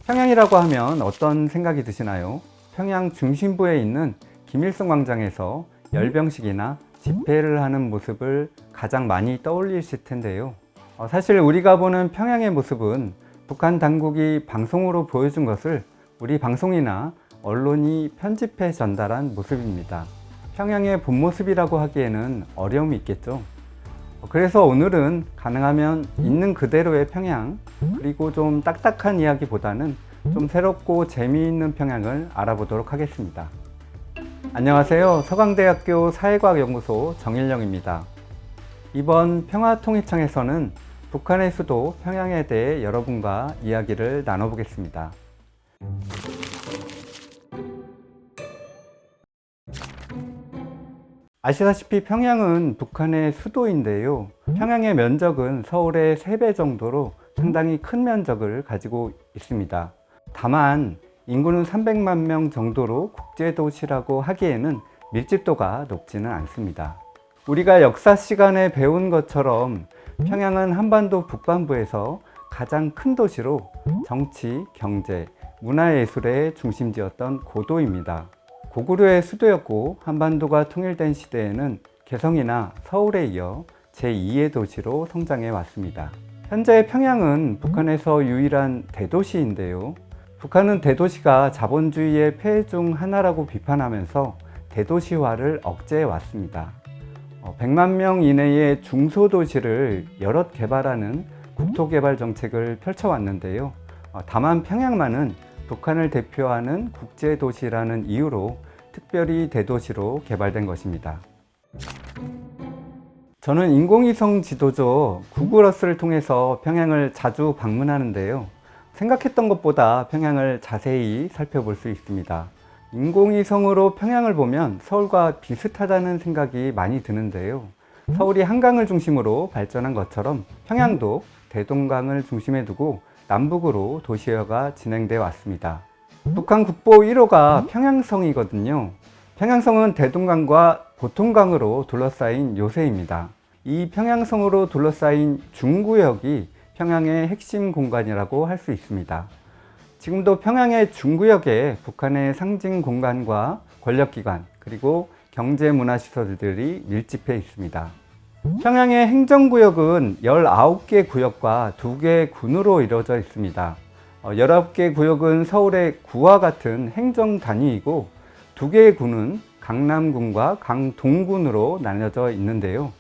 평양이라고 하면 어떤 생각이 드시나요? 평양 중심부에 있는 김일성 광장에서 열병식이나 집회를 하는 모습을 가장 많이 떠올리실 텐데요. 사실 우리가 보는 평양의 모습은 북한 당국이 방송으로 보여준 것을 우리 방송이나 언론이 편집해 전달한 모습입니다. 평양의 본 모습이라고 하기에는 어려움이 있겠죠. 그래서 오늘은 가능하면 있는 그대로의 평양, 그리고 좀 딱딱한 이야기보다는 좀 새롭고 재미있는 평양을 알아보도록 하겠습니다. 안녕하세요. 서강대학교 사회과학연구소 정일영입니다. 이번 평화통일청에서는 북한의 수도 평양에 대해 여러분과 이야기를 나눠보겠습니다. 아시다시피 평양은 북한의 수도인데요. 평양의 면적은 서울의 3배 정도로 상당히 큰 면적을 가지고 있습니다. 다만 인구는 300만 명 정도로 국제도시라고 하기에는 밀집도가 높지는 않습니다. 우리가 역사 시간에 배운 것처럼 평양은 한반도 북반부에서 가장 큰 도시로 정치, 경제, 문화예술의 중심지였던 고도입니다. 고구려의 수도였고 한반도가 통일된 시대에는 개성이나 서울에 이어 제2의 도시로 성장해 왔습니다. 현재 평양은 북한에서 유일한 대도시인데요. 북한은 대도시가 자본주의의 폐해 중 하나라고 비판하면서 대도시화를 억제해 왔습니다. 100만 명 이내의 중소도시를 여럿 개발하는 국토개발 정책을 펼쳐왔는데요. 다만 평양만은 북한을 대표하는 국제도시라는 이유로 특별히 대도시로 개발된 것입니다. 저는 인공위성 지도조 구글어스를 통해서 평양을 자주 방문하는데요. 생각했던 것보다 평양을 자세히 살펴볼 수 있습니다. 인공위성으로 평양을 보면 서울과 비슷하다는 생각이 많이 드는데요. 서울이 한강을 중심으로 발전한 것처럼 평양도 대동강을 중심에 두고 남북으로 도시화가 진행되어 왔습니다. 북한 국보 1호가 평양성이거든요. 평양성은 대동강과 보통강으로 둘러싸인 요새입니다. 이 평양성으로 둘러싸인 중구역이 평양의 핵심 공간이라고 할 수 있습니다. 지금도 평양의 중구역에 북한의 상징 공간과 권력기관 그리고 경제문화시설들이 밀집해 있습니다. 평양의 행정구역은 19개 구역과 2개 군으로 이루어져 있습니다. 19개 구역은 서울의 구와 같은 행정 단위이고 2개의 군은 강남군과 강동군으로 나뉘어져 있는데요.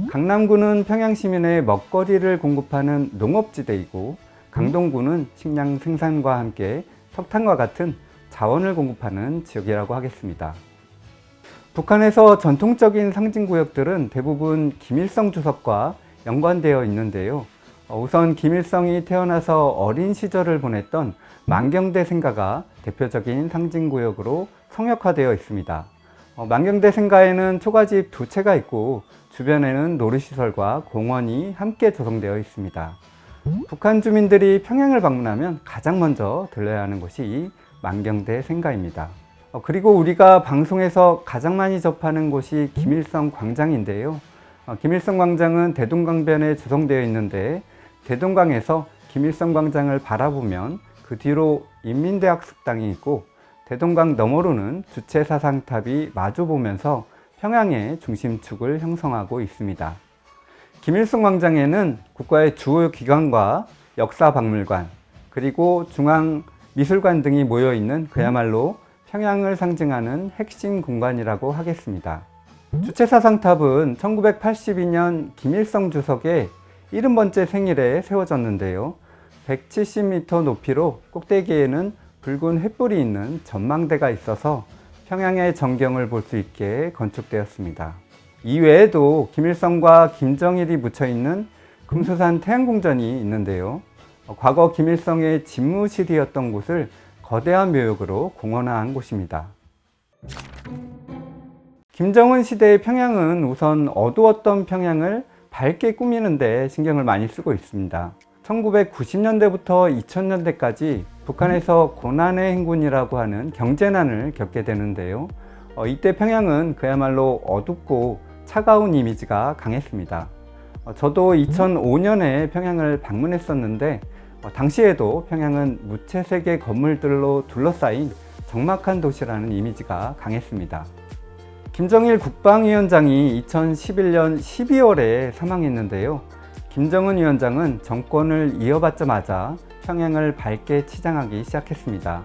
강남군은 평양 시민의 먹거리를 공급하는 농업지대이고 강동군은 식량 생산과 함께 석탄과 같은 자원을 공급하는 지역이라고 하겠습니다. 북한에서 전통적인 상징구역들은 대부분 김일성 주석과 연관되어 있는데요. 우선 김일성이 태어나서 어린 시절을 보냈던 만경대 생가가 대표적인 상징구역으로 성역화되어 있습니다. 만경대 생가에는 초가집 2채가 있고 주변에는 놀이시설과 공원이 함께 조성되어 있습니다. 북한 주민들이 평양을 방문하면 가장 먼저 들러야 하는 곳이 이 만경대 생가입니다. 그리고 우리가 방송에서 가장 많이 접하는 곳이 김일성 광장인데요. 김일성 광장은 대동강변에 조성되어 있는데 대동강에서 김일성 광장을 바라보면 그 뒤로 인민대학 식당이 있고 대동강 너머로는 주체사상탑이 마주보면서 평양의 중심축을 형성하고 있습니다. 김일성 광장에는 국가의 주요 기관과 역사박물관 그리고 중앙미술관 등이 모여있는 그야말로 평양을 상징하는 핵심 공간이라고 하겠습니다. 주체사상탑은 1982년 김일성 주석의 70번째 생일에 세워졌는데요. 170m 높이로 꼭대기에는 붉은 횃불이 있는 전망대가 있어서 평양의 전경을 볼 수 있게 건축되었습니다. 이외에도 김일성과 김정일이 묻혀있는 금수산 태양궁전이 있는데요. 과거 김일성의 집무실이었던 곳을 거대한 묘역으로 공원화한 곳입니다. 김정은 시대의 평양은 우선 어두웠던 평양을 밝게 꾸미는 데 신경을 많이 쓰고 있습니다. 1990년대부터 2000년대까지 북한에서 고난의 행군이라고 하는 경제난을 겪게 되는데요. 이때 평양은 그야말로 어둡고 차가운 이미지가 강했습니다. 저도 2005년에 평양을 방문했었는데 당시에도 평양은 무채색의 건물들로 둘러싸인 적막한 도시라는 이미지가 강했습니다. 김정일 국방위원장이 2011년 12월에 사망했는데요. 김정은 위원장은 정권을 이어받자마자 평양을 밝게 치장하기 시작했습니다.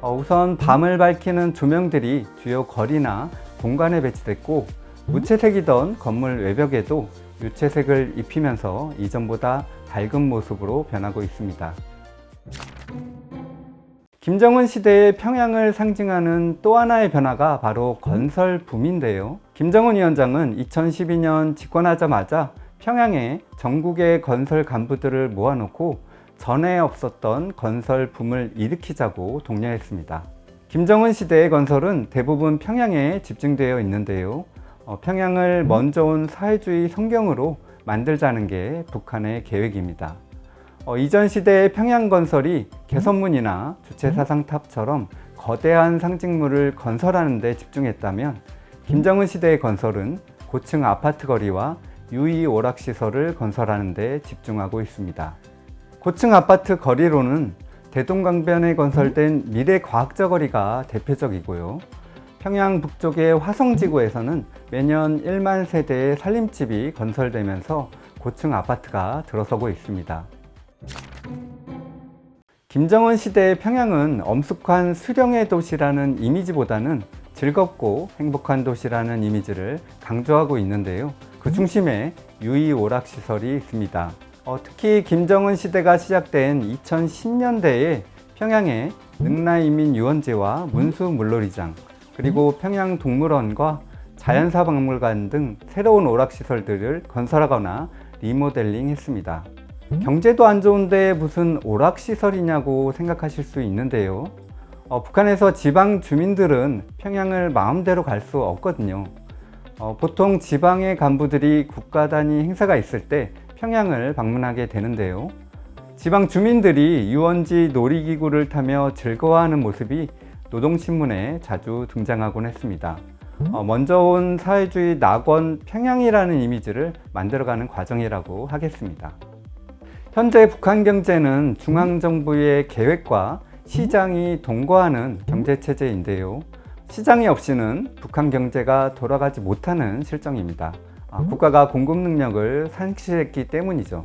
우선 밤을 밝히는 조명들이 주요 거리나 공간에 배치됐고, 무채색이던 건물 외벽에도 유채색을 입히면서 이전보다 밝은 모습으로 변하고 있습니다. 김정은 시대의 평양을 상징하는 또 하나의 변화가 바로 건설 붐인데요. 김정은 위원장은 2012년 집권하자마자 평양에 전국의 건설 간부들을 모아놓고 전에 없었던 건설 붐을 일으키자고 독려했습니다. 김정은 시대의 건설은 대부분 평양에 집중되어 있는데요. 평양을 먼저 온 사회주의 성경으로 만들자는 게 북한의 계획입니다. 이전 시대의 평양 건설이 개선문이나 주체사상탑처럼 거대한 상징물을 건설하는 데 집중했다면, 김정은 시대의 건설은 고층 아파트 거리와 유이 오락시설을 건설하는 데 집중하고 있습니다. 고층 아파트 거리로는 대동강변에 건설된 미래과학저거리가 대표적이고요. 평양 북쪽의 화성지구에서는 매년 1만 세대의 살림집이 건설되면서 고층 아파트가 들어서고 있습니다. 김정은 시대의 평양은 엄숙한 수령의 도시라는 이미지보다는 즐겁고 행복한 도시라는 이미지를 강조하고 있는데요. 그 중심에 유이 오락시설이 있습니다. 특히 김정은 시대가 시작된 2010년대에 평양에 능라인민유원지와 문수물놀이장, 그리고 평양동물원과 자연사박물관 등 새로운 오락시설들을 건설하거나 리모델링 했습니다. 경제도 안 좋은데 무슨 오락시설이냐고 생각하실 수 있는데요. 북한에서 지방 주민들은 평양을 마음대로 갈 수 없거든요. 보통 지방의 간부들이 국가 단위 행사가 있을 때 평양을 방문하게 되는데요. 지방 주민들이 유원지 놀이기구를 타며 즐거워하는 모습이 노동신문에 자주 등장하곤 했습니다. 먼저 온 사회주의 낙원 평양이라는 이미지를 만들어가는 과정이라고 하겠습니다. 현재 북한 경제는 중앙정부의 계획과 시장이 동거하는 경제체제인데요. 시장이 없이는 북한 경제가 돌아가지 못하는 실정입니다. 국가가 공급 능력을 상실했기 때문이죠.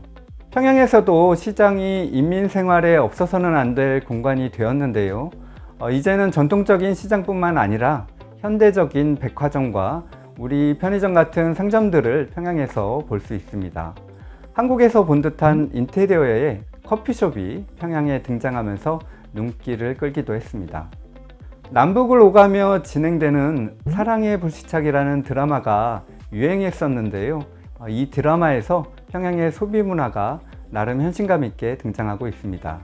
평양에서도 시장이 인민 생활에 없어서는 안 될 공간이 되었는데요. 이제는 전통적인 시장뿐만 아니라 현대적인 백화점과 우리 편의점 같은 상점들을 평양에서 볼 수 있습니다. 한국에서 본 듯한 인테리어의 커피숍이 평양에 등장하면서 눈길을 끌기도 했습니다. 남북을 오가며 진행되는 사랑의 불시착이라는 드라마가 유행했었는데요. 이 드라마에서 평양의 소비 문화가 나름 현실감 있게 등장하고 있습니다.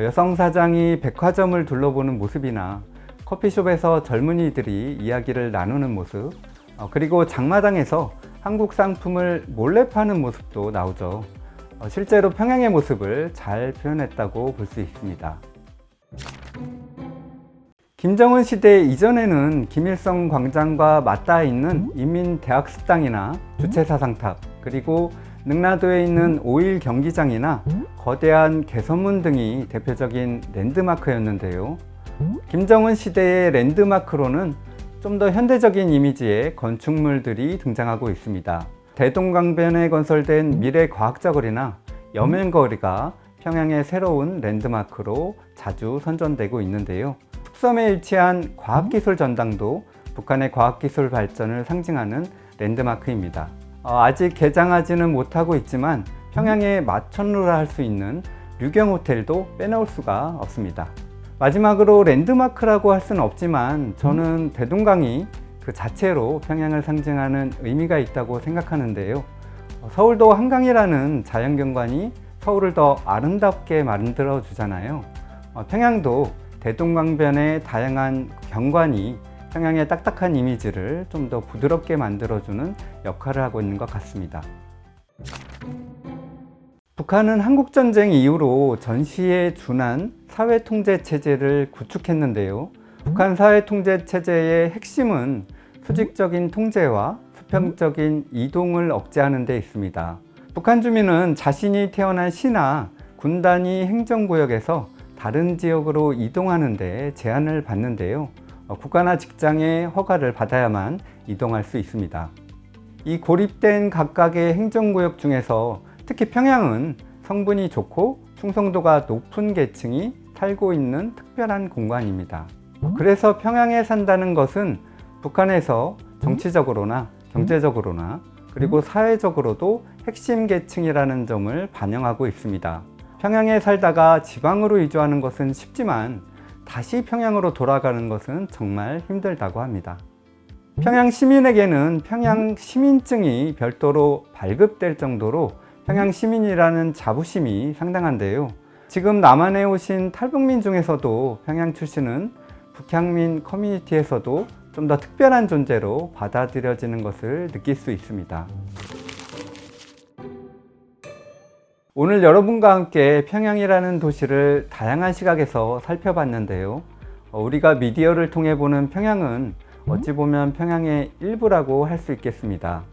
여성 사장이 백화점을 둘러보는 모습이나 커피숍에서 젊은이들이 이야기를 나누는 모습, 그리고 장마당에서 한국 상품을 몰래 파는 모습도 나오죠. 실제로 평양의 모습을 잘 표현했다고 볼 수 있습니다. 김정은 시대 이전에는 김일성 광장과 맞닿아 있는 인민대학습당이나 주체사상탑, 그리고 능라도에 있는 5.1 경기장이나 거대한 개선문 등이 대표적인 랜드마크였는데요. 김정은 시대의 랜드마크로는 좀 더 현대적인 이미지의 건축물들이 등장하고 있습니다. 대동강변에 건설된 미래과학저거리나 여명거리가 평양의 새로운 랜드마크로 자주 선전되고 있는데요. 숙섬에 위치한 과학기술전당도 북한의 과학기술 발전을 상징하는 랜드마크입니다. 아직 개장하지는 못하고 있지만 평양의 마천루라 할 수 있는 류경호텔도 빼놓을 수가 없습니다. 마지막으로 랜드마크라고 할 수는 없지만 저는 대동강이 그 자체로 평양을 상징하는 의미가 있다고 생각하는데요. 서울도 한강이라는 자연경관이 서울을 더 아름답게 만들어 주잖아요. 평양도 대동강변의 다양한 경관이 평양의 딱딱한 이미지를 좀 더 부드럽게 만들어주는 역할을 하고 있는 것 같습니다. 북한은 한국전쟁 이후로 전시에 준한 사회통제체제를 구축했는데요. 북한 사회통제체제의 핵심은 수직적인 통제와 수평적인 이동을 억제하는 데 있습니다. 북한 주민은 자신이 태어난 시나 군단이 행정구역에서 다른 지역으로 이동하는 데 제한을 받는데요. 국가나 직장의 허가를 받아야만 이동할 수 있습니다. 이 고립된 각각의 행정구역 중에서 특히 평양은 성분이 좋고 충성도가 높은 계층이 살고 있는 특별한 공간입니다. 그래서 평양에 산다는 것은 북한에서 정치적으로나 경제적으로나 그리고 사회적으로도 핵심 계층이라는 점을 반영하고 있습니다. 평양에 살다가 지방으로 이주하는 것은 쉽지만 다시 평양으로 돌아가는 것은 정말 힘들다고 합니다. 평양 시민에게는 평양 시민증이 별도로 발급될 정도로 평양 시민이라는 자부심이 상당한데요. 지금 남한에 오신 탈북민 중에서도 평양 출신은 북향민 커뮤니티에서도 좀 더 특별한 존재로 받아들여지는 것을 느낄 수 있습니다. 오늘 여러분과 함께 평양이라는 도시를 다양한 시각에서 살펴봤는데요. 우리가 미디어를 통해 보는 평양은 어찌 보면 평양의 일부라고 할 수 있겠습니다.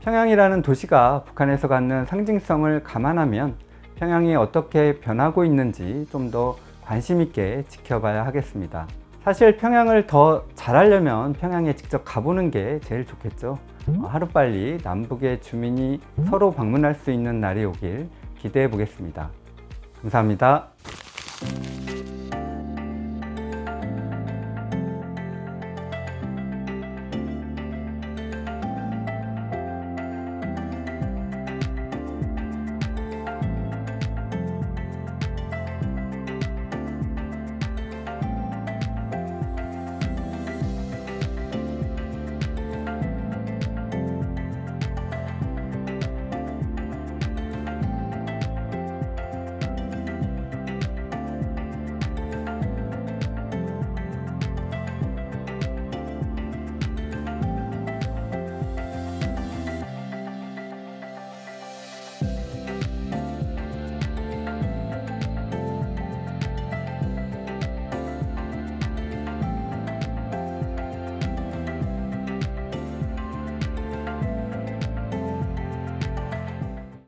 평양이라는 도시가 북한에서 갖는 상징성을 감안하면 평양이 어떻게 변하고 있는지 좀 더 관심 있게 지켜봐야 하겠습니다. 사실 평양을 더 잘하려면 평양에 직접 가보는 게 제일 좋겠죠. 하루빨리 남북의 주민이 서로 방문할 수 있는 날이 오길 기대해 보겠습니다. 감사합니다.